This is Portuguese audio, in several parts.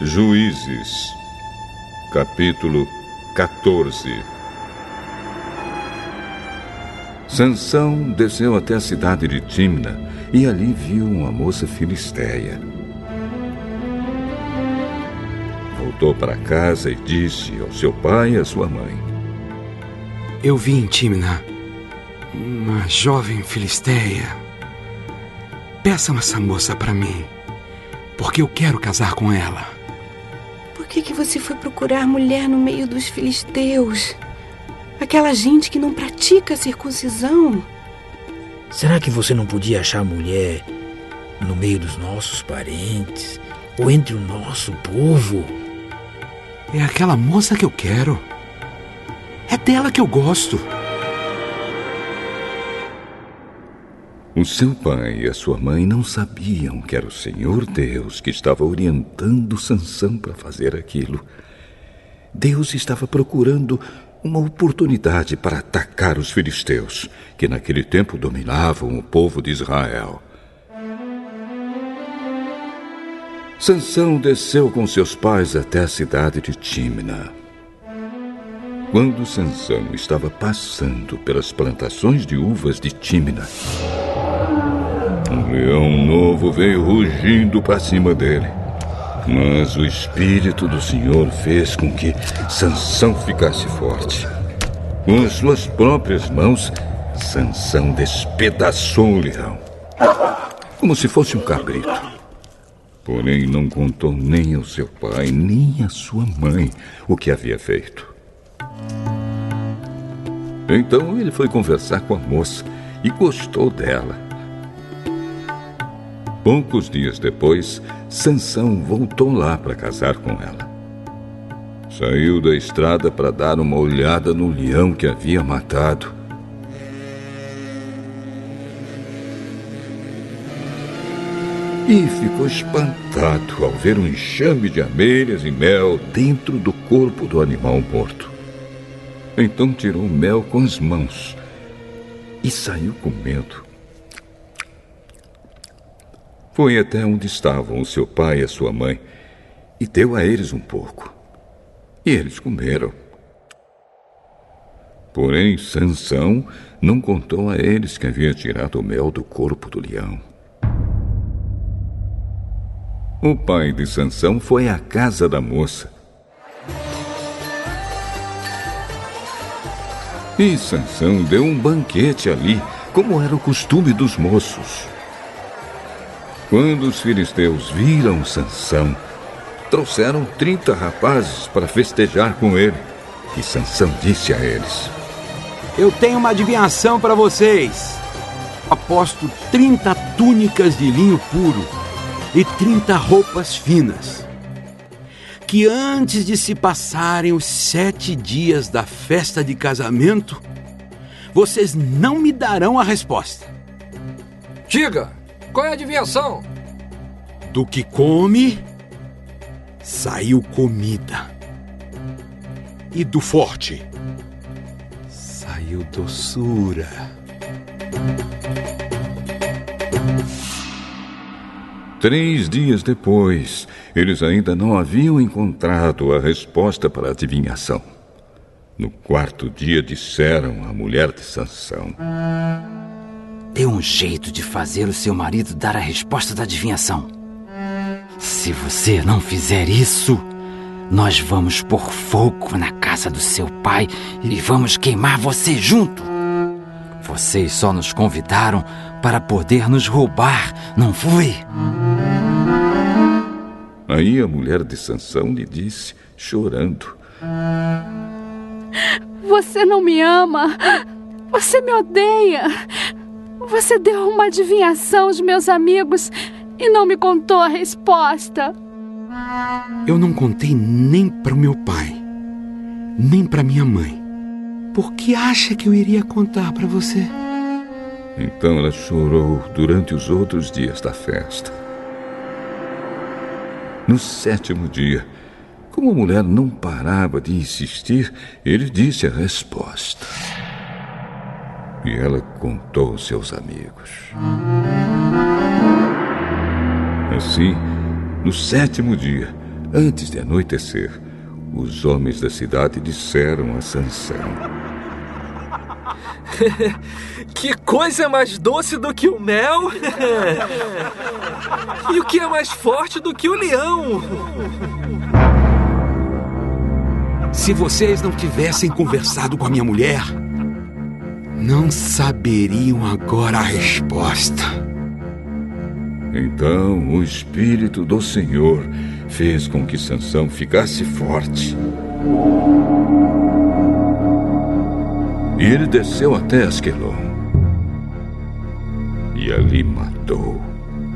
Juízes, capítulo 14. Sansão desceu até a cidade de Tímna e ali viu uma moça filisteia. Voltou para casa e disse ao seu pai e à sua mãe: Eu vi em Tímna uma jovem filisteia. Peçam essa moça para mim, porque eu quero casar com ela. Por que você foi procurar mulher no meio dos filisteus? Aquela gente que não pratica a circuncisão. Será que você não podia achar mulher no meio dos nossos parentes ou entre o nosso povo? É aquela moça que eu quero. É dela que eu gosto. O seu pai e a sua mãe não sabiam que era o Senhor Deus que estava orientando Sansão para fazer aquilo. Deus estava procurando uma oportunidade para atacar os filisteus, que naquele tempo dominavam o povo de Israel. Sansão desceu com seus pais até a cidade de Tímna. Quando Sansão estava passando pelas plantações de uvas de Tímna, um leão novo veio rugindo para cima dele. Mas o Espírito do Senhor fez com que Sansão ficasse forte. Com as suas próprias mãos, Sansão despedaçou o leão, como se fosse um cabrito. Porém, não contou nem ao seu pai, nem à sua mãe o que havia feito. Então ele foi conversar com a moça e gostou dela. Poucos dias depois, Sansão voltou lá para casar com ela. Saiu da estrada para dar uma olhada no leão que havia matado. E ficou espantado ao ver um enxame de abelhas e mel dentro do corpo do animal morto. Então tirou o mel com as mãos e saiu comendo. Foi até onde estavam o seu pai e a sua mãe e deu a eles um pouco. E eles comeram. Porém, Sansão não contou a eles que havia tirado o mel do corpo do leão. O pai de Sansão foi à casa da moça. E Sansão deu um banquete ali, como era o costume dos moços. Quando os filisteus viram Sansão, trouxeram 30 rapazes para festejar com ele. E Sansão disse a eles: Eu tenho uma adivinhação para vocês. Aposto 30 túnicas de linho puro e 30 roupas finas, que antes de se passarem os 7 dias da festa de casamento, vocês não me darão a resposta. Diga! Qual é a adivinhação? Do que come, saiu comida. E do forte, saiu doçura. Três dias depois, eles ainda não haviam encontrado a resposta para a adivinhação. No 4º dia disseram à mulher de Sansão: Dê um jeito de fazer o seu marido dar a resposta da adivinhação. Se você não fizer isso, nós vamos pôr fogo na casa do seu pai e vamos queimar você junto. Vocês só nos convidaram para poder nos roubar, não foi? Aí a mulher de Sansão lhe disse, chorando: Você não me ama. Você me odeia. Você deu uma adivinhação aos meus amigos e não me contou a resposta. Eu não contei nem para o meu pai, nem para minha mãe. Por que acha que eu iria contar para você? Então ela chorou durante os outros dias da festa. No 7º dia, como a mulher não parava de insistir, ele disse a resposta. E ela contou aos seus amigos. Assim, no 7º dia, Antes de anoitecer, os homens da cidade disseram a Sansão: que coisa mais doce do que o mel? E o que é mais forte do que o leão? Se vocês não tivessem conversado com a minha mulher, não saberiam agora a resposta. Então o Espírito do Senhor fez com que Sansão ficasse forte. E ele desceu até Asquelon. E ali matou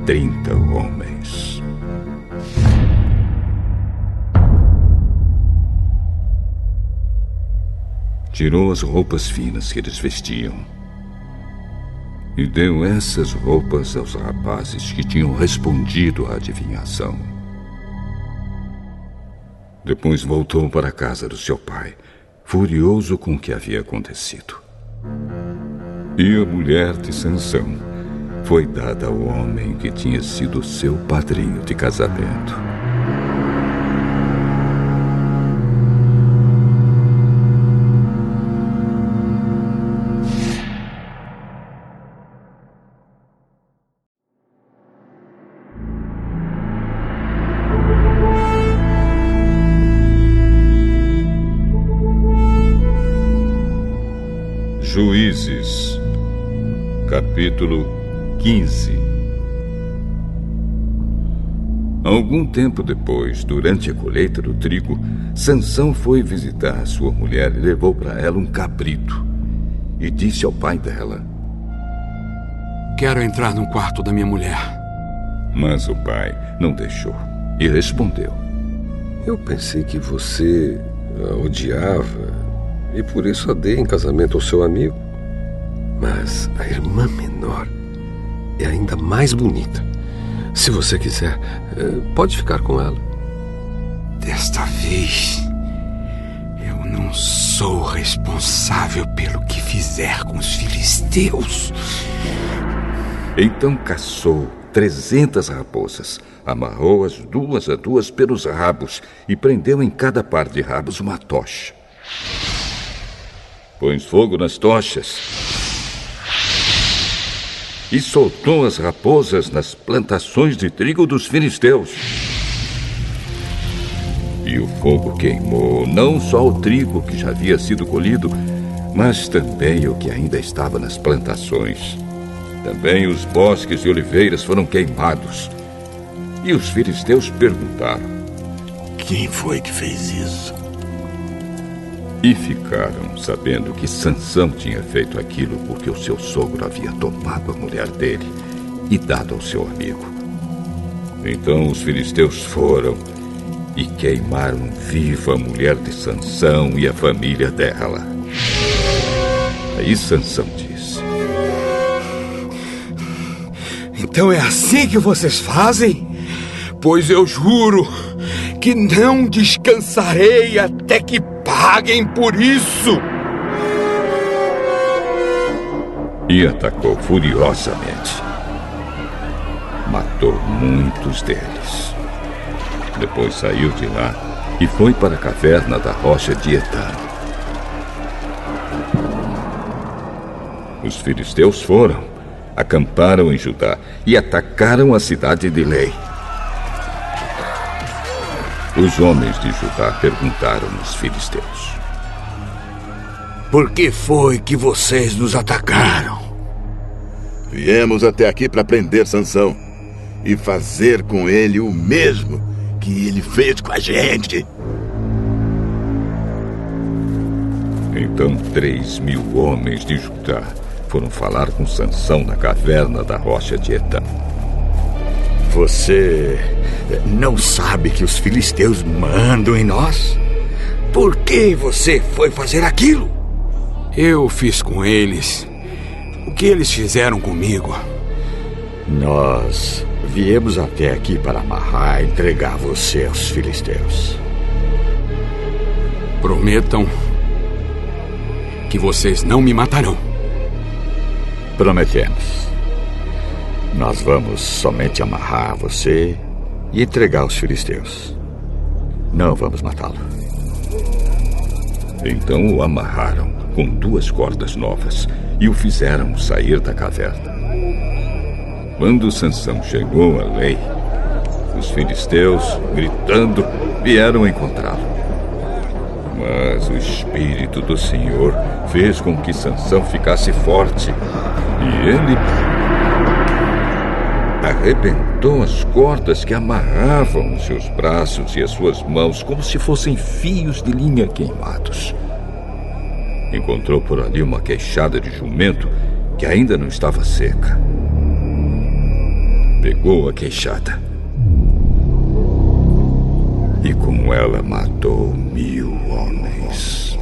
30 homens. Tirou as roupas finas que eles vestiam e deu essas roupas aos rapazes que tinham respondido à adivinhação. Depois voltou para a casa do seu pai, furioso com o que havia acontecido. E a mulher de Sansão foi dada ao homem que tinha sido seu padrinho de casamento. Juízes, capítulo 15. Algum tempo depois, durante a colheita do trigo, Sansão foi visitar sua mulher e levou para ela um cabrito. E disse ao pai dela: Quero entrar no quarto da minha mulher. Mas o pai não deixou e respondeu: Eu pensei que você a odiava e por isso a dei em casamento ao seu amigo. Mas a irmã menor é ainda mais bonita. Se você quiser, pode ficar com ela. Desta vez, eu não sou responsável pelo que fizer com os filisteus. Então caçou 300 raposas, amarrou as duas a duas pelos rabos e prendeu em cada par de rabos uma tocha. Pôs fogo nas tochas e soltou as raposas nas plantações de trigo dos filisteus. E o fogo queimou não só o trigo que já havia sido colhido, mas também o que ainda estava nas plantações. Também os bosques de oliveiras foram queimados. E os filisteus perguntaram: Quem foi que fez isso? E ficaram sabendo que Sansão tinha feito aquilo porque o seu sogro havia tomado a mulher dele e dado ao seu amigo. Então os filisteus foram e queimaram viva a mulher de Sansão e a família dela. Aí Sansão disse: Então é assim que vocês fazem? Pois eu juro que não descansarei até que paguem por isso. E atacou furiosamente. Matou muitos deles. Depois saiu de lá e foi para a caverna da rocha de Etã. Os filisteus foram, acamparam em Judá e atacaram a cidade de Lei. Os homens de Judá perguntaram aos filisteus: Por que foi que vocês nos atacaram? Viemos até aqui para prender Sansão e fazer com ele o mesmo que ele fez com a gente. Então 3.000 homens de Judá foram falar com Sansão na caverna da rocha de Etã. Você não sabe que os filisteus mandam em nós? Por que você foi fazer aquilo? Eu fiz com eles o que eles fizeram comigo. Nós viemos até aqui para amarrar e entregar você aos filisteus. Prometam que vocês não me matarão. Prometemos. Nós vamos somente amarrar você e entregar aos filisteus. Não vamos matá-lo. Então o amarraram com 2 cordas novas e o fizeram sair da caverna. Quando Sansão chegou a Lei, os filisteus, gritando, vieram encontrá-lo. Mas o Espírito do Senhor fez com que Sansão ficasse forte e ele arrebentou as cordas que amarravam os seus braços e as suas mãos como se fossem fios de linha queimados. Encontrou por ali uma queixada de jumento que ainda não estava seca. Pegou a queixada e com ela matou 1000 homens.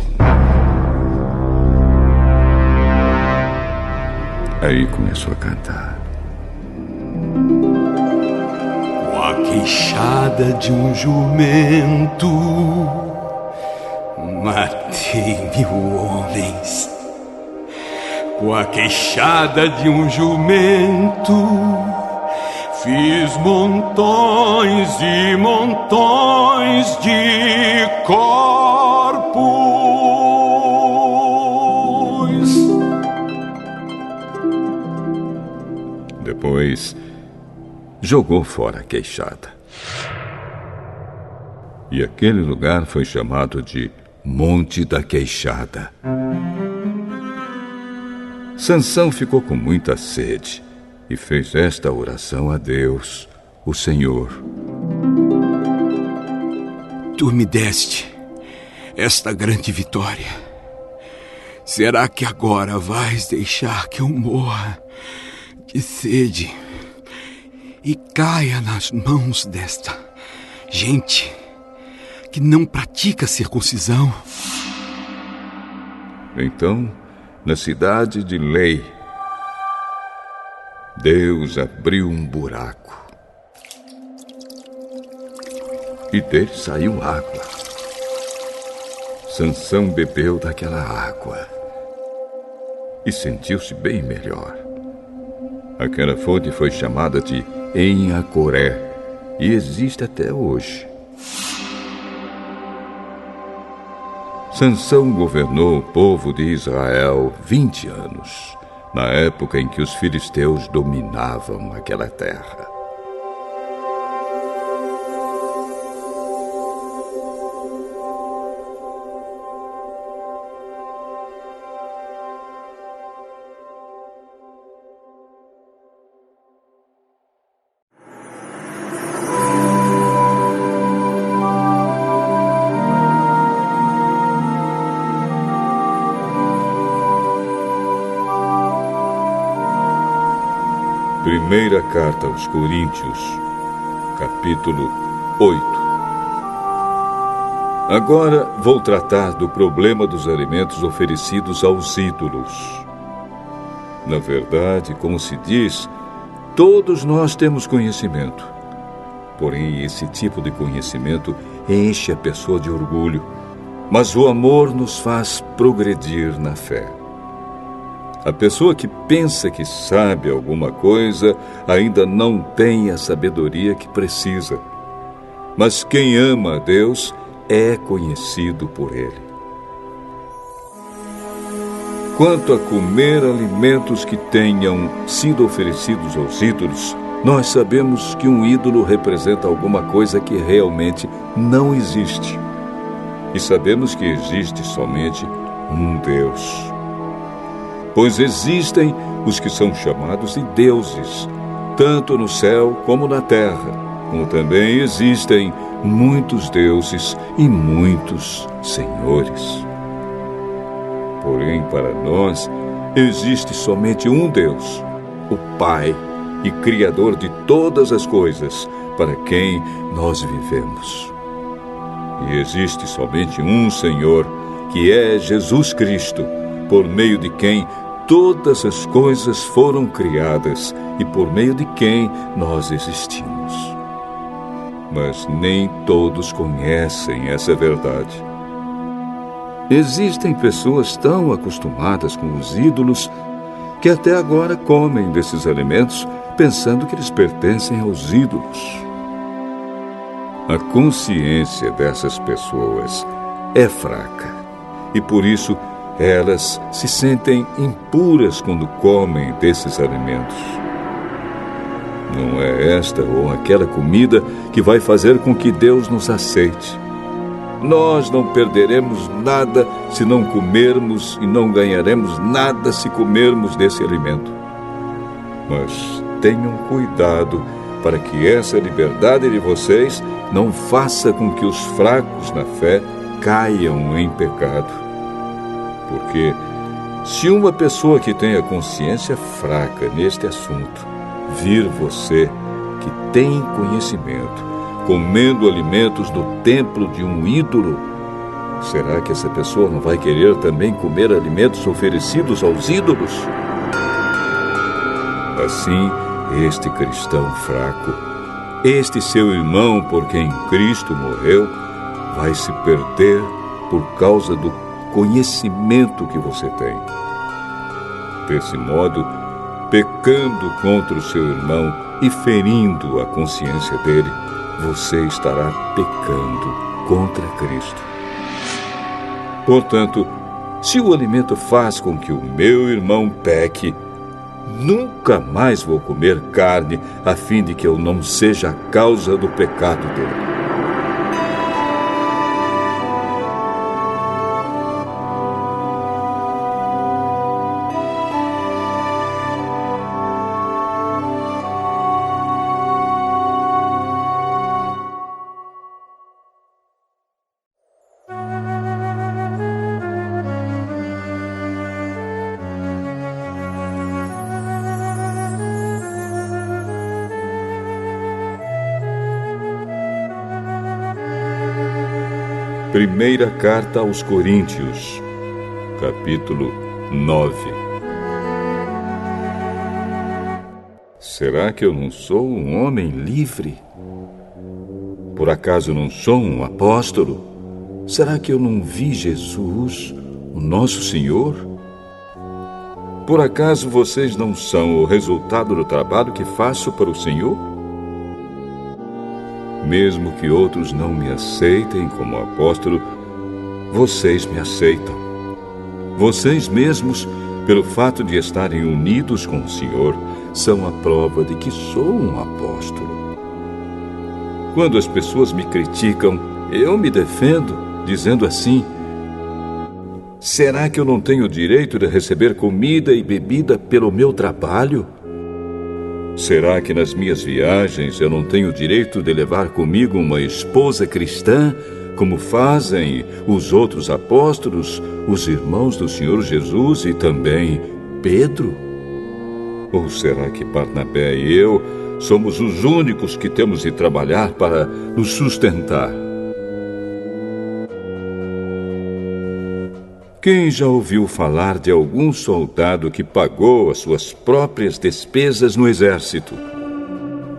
Aí começou a cantar. Com a queixada de um jumento, matei 1000 homens. Com a queixada de um jumento, fiz montões e montões de corpos. Depois, jogou fora a queixada. E aquele lugar foi chamado de Monte da Queixada. Sansão ficou com muita sede e fez esta oração a Deus, o Senhor. Tu me deste esta grande vitória. Será que agora vais deixar que eu morra de sede e caia nas mãos desta gente que não pratica circuncisão? Então, na cidade de Lei, Deus abriu um buraco e dele saiu água. Sansão bebeu daquela água e sentiu-se bem melhor. Aquela fonte foi chamada de Enhacoré e existe até hoje. Sansão governou o povo de Israel 20 anos, na época em que os filisteus dominavam aquela terra. Primeira carta aos Coríntios, capítulo 8. Agora vou tratar do problema dos alimentos oferecidos aos ídolos. Na verdade, como se diz, todos nós temos conhecimento. Porém, esse tipo de conhecimento enche a pessoa de orgulho, mas o amor nos faz progredir na fé. A pessoa que pensa que sabe alguma coisa ainda não tem a sabedoria que precisa. Mas quem ama a Deus é conhecido por Ele. Quanto a comer alimentos que tenham sido oferecidos aos ídolos, nós sabemos que um ídolo representa alguma coisa que realmente não existe. E sabemos que existe somente um Deus. Pois existem os que são chamados de deuses, tanto no céu como na terra, como também existem muitos deuses e muitos senhores. Porém, para nós, existe somente um Deus, o Pai e Criador de todas as coisas, para quem nós vivemos. E existe somente um Senhor, que é Jesus Cristo, por meio de quem todas as coisas foram criadas e por meio de quem nós existimos. Mas nem todos conhecem essa verdade. Existem pessoas tão acostumadas com os ídolos que até agora comem desses alimentos pensando que eles pertencem aos ídolos. A consciência dessas pessoas é fraca e por isso elas se sentem impuras quando comem desses alimentos. Não é esta ou aquela comida que vai fazer com que Deus nos aceite. Nós não perderemos nada se não comermos e não ganharemos nada se comermos desse alimento. Mas tenham cuidado para que essa liberdade de vocês não faça com que os fracos na fé caiam em pecado. Porque se uma pessoa que tem a consciência fraca neste assunto vir você, que tem conhecimento, comendo alimentos do templo de um ídolo, será que essa pessoa não vai querer também comer alimentos oferecidos aos ídolos? Assim, este cristão fraco, este seu irmão por quem Cristo morreu, vai se perder por causa do conhecimento que você tem. Desse modo, pecando contra o seu irmão e ferindo a consciência dele, você estará pecando contra Cristo. Portanto, se o alimento faz com que o meu irmão peque, nunca mais vou comer carne, a fim de que eu não seja a causa do pecado dele. Primeira Carta aos Coríntios, capítulo 9. Será que eu não sou um homem livre? Por acaso não sou um apóstolo? Será que eu não vi Jesus, o nosso Senhor? Por acaso vocês não são o resultado do trabalho que faço para o Senhor? Mesmo que outros não me aceitem como apóstolo, vocês me aceitam. Vocês mesmos, pelo fato de estarem unidos com o Senhor, são a prova de que sou um apóstolo. Quando as pessoas me criticam, eu me defendo, dizendo assim: será que eu não tenho o direito de receber comida e bebida pelo meu trabalho? Será que nas minhas viagens eu não tenho o direito de levar comigo uma esposa cristã, como fazem os outros apóstolos, os irmãos do Senhor Jesus e também Pedro? Ou será que Barnabé e eu somos os únicos que temos de trabalhar para nos sustentar? Quem já ouviu falar de algum soldado que pagou as suas próprias despesas no exército?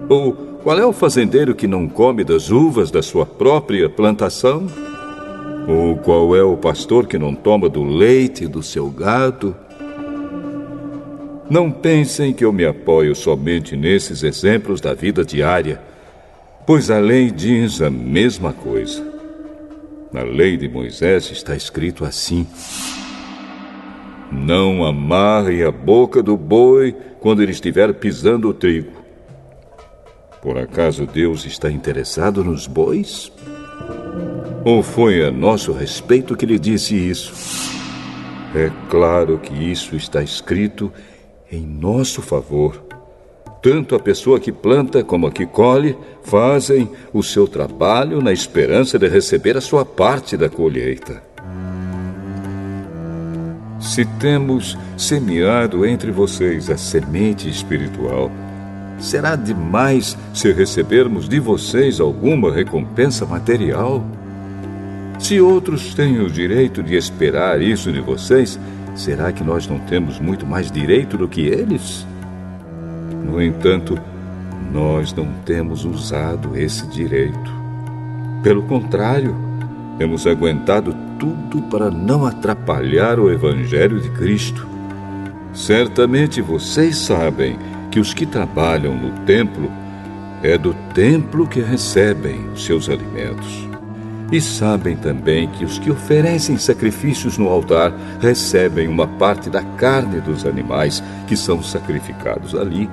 Ou qual é o fazendeiro que não come das uvas da sua própria plantação? Ou qual é o pastor que não toma do leite do seu gado? Não pensem que eu me apoio somente nesses exemplos da vida diária, pois a lei diz a mesma coisa. Na lei de Moisés está escrito assim: não amarre a boca do boi quando ele estiver pisando o trigo. Por acaso Deus está interessado nos bois? Ou foi a nosso respeito que lhe disse isso? É claro que isso está escrito em nosso favor. Tanto a pessoa que planta como a que colhe fazem o seu trabalho na esperança de receber a sua parte da colheita. Se temos semeado entre vocês a semente espiritual, será demais se recebermos de vocês alguma recompensa material? Se outros têm o direito de esperar isso de vocês, será que nós não temos muito mais direito do que eles? No entanto, nós não temos usado esse direito. Pelo contrário, temos aguentado tudo para não atrapalhar o Evangelho de Cristo. Certamente vocês sabem que os que trabalham no templo É do templo que recebem os seus alimentos. E sabem também que os que oferecem sacrifícios no altar recebem uma parte da carne dos animais que são sacrificados ali.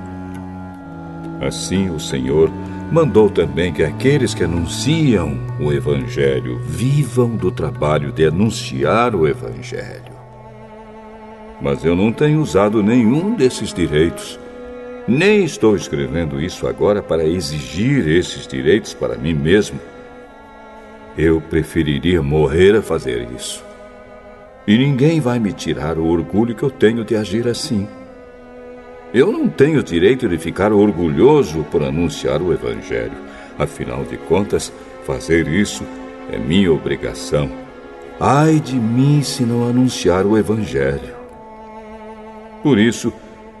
Assim o Senhor mandou também que aqueles que anunciam o Evangelho vivam do trabalho de anunciar o Evangelho. Mas eu não tenho usado nenhum desses direitos. Nem estou escrevendo isso agora para exigir esses direitos para mim mesmo. Eu preferiria morrer a fazer isso. E ninguém vai me tirar o orgulho que eu tenho de agir assim. Eu não tenho direito de ficar orgulhoso por anunciar o Evangelho. Afinal de contas, fazer isso é minha obrigação. Ai de mim se não anunciar o Evangelho. Por isso,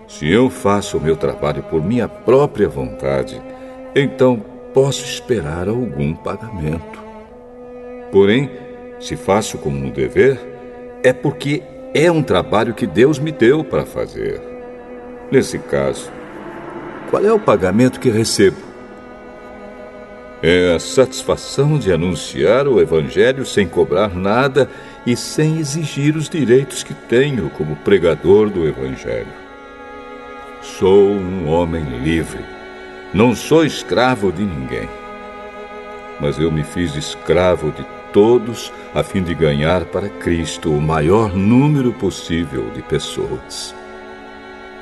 se eu faço o meu trabalho por minha própria vontade, então posso esperar algum pagamento. Porém, se faço como um dever, é porque é um trabalho que Deus me deu para fazer. Nesse caso, qual é o pagamento que recebo? É a satisfação de anunciar o Evangelho sem cobrar nada e sem exigir os direitos que tenho como pregador do Evangelho. Sou um homem livre. Não sou escravo de ninguém. Mas eu me fiz escravo de todos a fim de ganhar para Cristo o maior número possível de pessoas.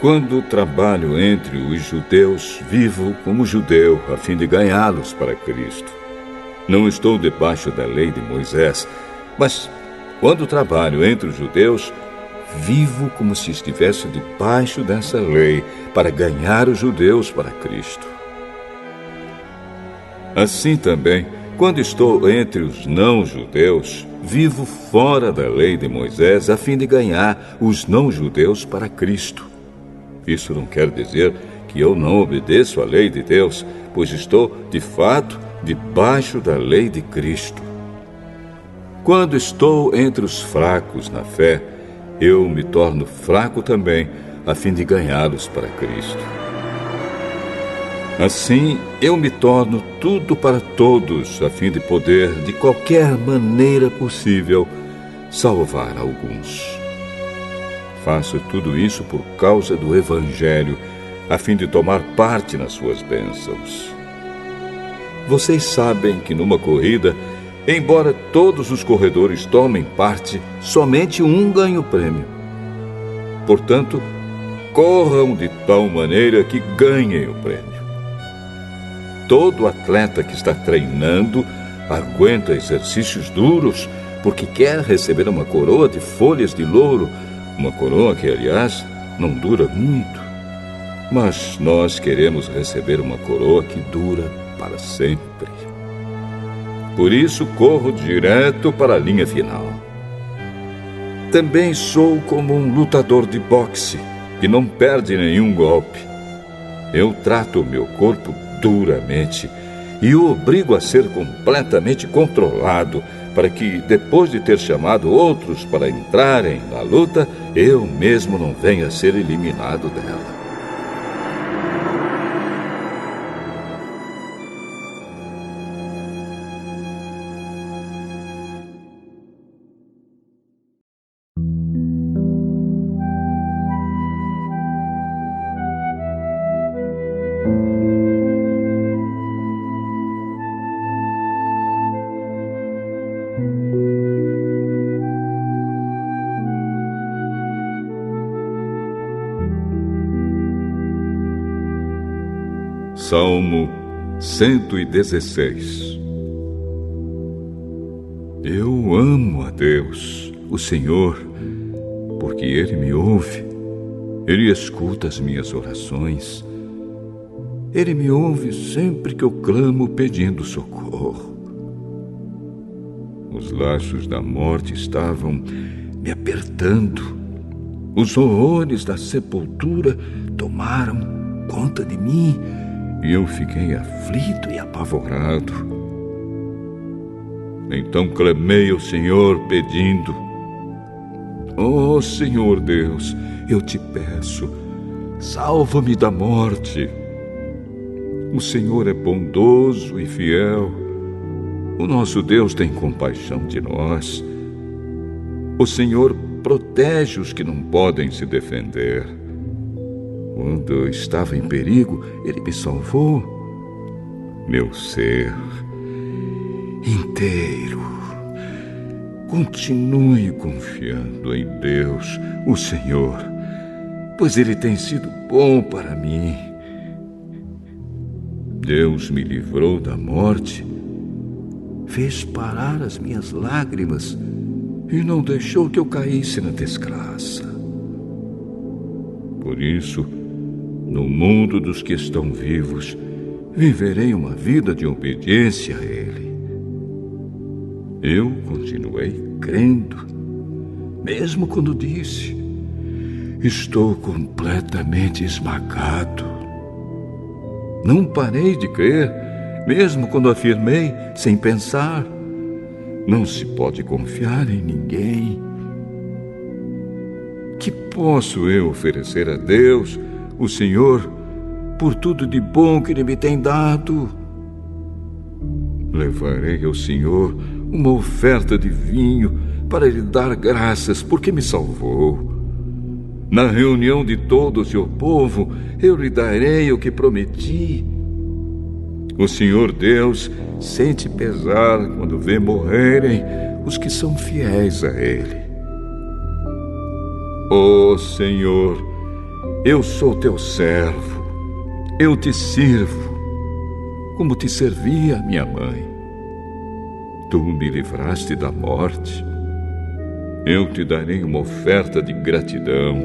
Quando trabalho entre os judeus, vivo como judeu a fim de ganhá-los para Cristo. Não estou debaixo da lei de Moisés, mas quando trabalho entre os judeus, vivo como se estivesse debaixo dessa lei para ganhar os judeus para Cristo. Assim também, quando estou entre os não-judeus, vivo fora da lei de Moisés a fim de ganhar os não-judeus para Cristo. Isso não quer dizer que eu não obedeço à lei de Deus, pois estou, de fato, debaixo da lei de Cristo. Quando estou entre os fracos na fé, eu me torno fraco também, a fim de ganhá-los para Cristo. Assim, eu me torno tudo para todos, a fim de poder, de qualquer maneira possível, salvar alguns. Faço tudo isso por causa do Evangelho, a fim de tomar parte nas suas bênçãos. Vocês sabem que numa corrida, embora todos os corredores tomem parte, somente um ganha o prêmio. Portanto, corram de tal maneira que ganhem o prêmio. Todo atleta que está treinando aguenta exercícios duros porque quer receber uma coroa de folhas de louro, uma coroa que, aliás, não dura muito. Mas nós queremos receber uma coroa que dura para sempre. Por isso, corro direto para a linha final. Também sou como um lutador de boxe, que não perde nenhum golpe. Eu trato o meu corpo duramente e o obrigo a ser completamente controlado, para que, depois de ter chamado outros para entrarem na luta, eu mesmo não venha a ser eliminado dela. Salmo 116. Eu amo a Deus, o Senhor, porque Ele me ouve. Ele escuta as minhas orações. Ele me ouve sempre que eu clamo pedindo socorro. Os laços da morte estavam me apertando. Os horrores da sepultura tomaram conta de mim. E eu fiquei aflito e apavorado. Então clamei ao Senhor pedindo: ó Senhor Deus, eu te peço, salva-me da morte. O Senhor é bondoso e fiel. O nosso Deus tem compaixão de nós. O Senhor protege os que não podem se defender. Quando eu estava em perigo, Ele me salvou. Meu ser inteiro. Continue confiando em Deus, o Senhor, pois Ele tem sido bom para mim. Deus me livrou da morte, fez parar as minhas lágrimas e não deixou que eu caísse na desgraça. Por isso, no mundo dos que estão vivos, viverei uma vida de obediência a Ele. Eu continuei crendo, mesmo quando disse: estou completamente esmagado. Não parei de crer, mesmo quando afirmei, sem pensar: não se pode confiar em ninguém. Que posso eu oferecer a Deus, o Senhor, por tudo de bom que Ele me tem dado? Levarei ao Senhor uma oferta de vinho para lhe dar graças porque me salvou. Na reunião de todos e o povo, eu lhe darei o que prometi. O Senhor Deus sente pesar quando vê morrerem os que são fiéis a Ele. Ó Senhor, eu sou teu servo, eu te sirvo, como te servia minha mãe. Tu me livraste da morte. Eu te darei uma oferta de gratidão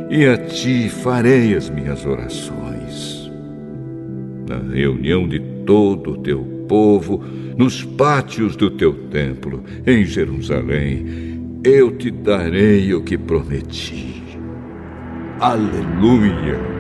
e a ti farei as minhas orações. Na reunião de todo o teu povo, nos pátios do teu templo, em Jerusalém, eu te darei o que prometi. Aleluia!